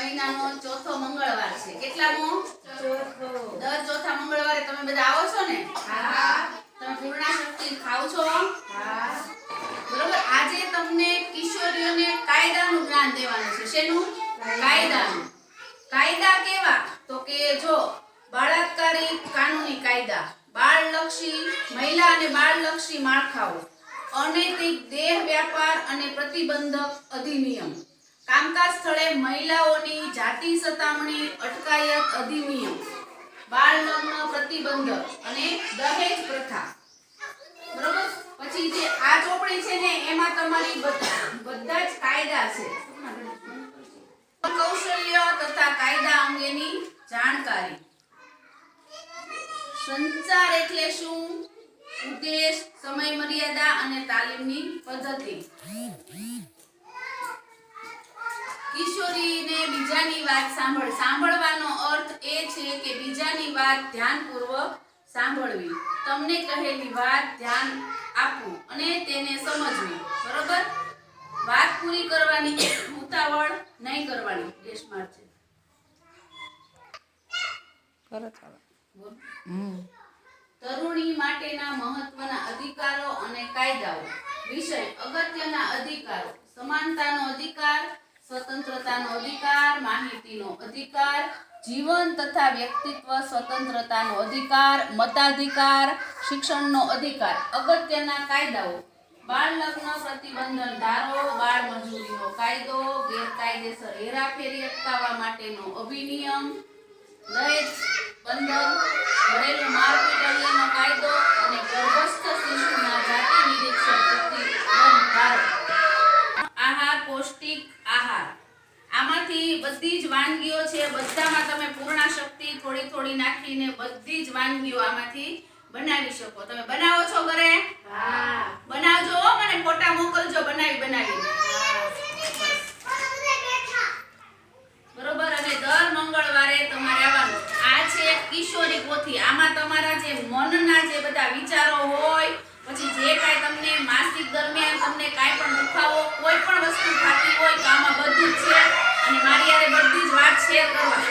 મહિનાનો ચોથો મંગળવાર છે. કેટલામો? ચોથો. દર ચોથા મંગળવારે તમે બધા આવો છો ને? હા. તમે પૂર્ણાશક્તિ ખાવ છો? હા. બરોબર. આજે તમને કિશોરીઓને કાયદાનું જ્ઞાન દેવાનું છે. શેનું? કાયદાનું. કાયદા કેવા? તો કે જો બળાત્કારી કાનૂની કાયદા, બાળલક્ષી મહિલા અને બાળલક્ષી માળખાઓ, અનૈતિક દેહ વ્યાપાર અને પ્રતિબંધક અધિનિયમ, કામકાજ સ્થળે મહિલાઓની જાતિ સતામણી અટકાયત અધિનિયમ, બાળ લગ્ન પ્રતિબંધક અને દહેજ પ્રથા. બરોબર. પછી જે આ ચોપડી છે ને એમાં તમારી બધા જ કાયદા છે. કૌશલ્ય તથા કાયદા અંગેની જાણકારી. સંચાર એટલે શું? ઉદ્દેશ, સમય મર્યાદા અને તાલીમની પદ્ધતિ. કિશોરીને બીજાની વાત સાંભળવાનો અર્થ એ છે કે બીજાની વાત ધ્યાનપૂર્વક સાંભળવી, તમને કહેલી વાત ધ્યાન આપવું અને તેને સમજવી. બરોબર. વાત પૂરી કરવાની ઉતાવળ નહીં કરવાની. દેશમાં છે તરુણી માટેના મહત્વના અધિકારો અને કાયદાઓ. વિષય: અગત્યના અધિકારો. સમાનતાનો અધિકાર, સ્વતંત્રતાનો અધિકાર, માહિતીનો અધિકાર, જીવન તથા વ્યક્તિત્વ સ્વતંત્રતાનો અધિકાર, મતાધિકાર, શિક્ષણનો અધિકાર. અગત્યના કાયદાઓ: બાળ લગ્ન પ્રતિબંધન ધારો, બાળ મજૂરીનો કાયદો, ગેરકાયદેસર હેરાફેરી અટકાવવા માટેનો અધિનિયમ, દહેજ બંધન, ઘરેલું મારપીટ અંગેનો કાયદો અને ગર્ભસ્થ શિશુના જાતિ નિરીક્ષણ પ્રતિબંધ ધારો. આહાર, પૌષ્ટિક આહાર. આમાંથી બધી જ વાનગીઓ છે, બધામાં તમે પૂર્ણાશક્તિ થોડી નાખીને બધી જ વાનગીઓ આમાંથી બનાવી શકો. તમે બનાવો છો ઘરે? હા. બનાવજો. મને ફોટા મોકલજો બનાવી. બરોબર. અને દર મંગળવારે તમારે આવવાનું. આ છે કિશોરી પોથી. આમાં તમારા જે મનના જે બધા વિચારો હોય, પછી જે કાંઈ તમને માસિક દરમિયાન તમને કાંઈ પણ દુખાવો, કોઈ પણ વસ્તુ થતી હોય તો આમાં બધું જ છે અને મારી યારે બધી જ વાત શેર કરવા.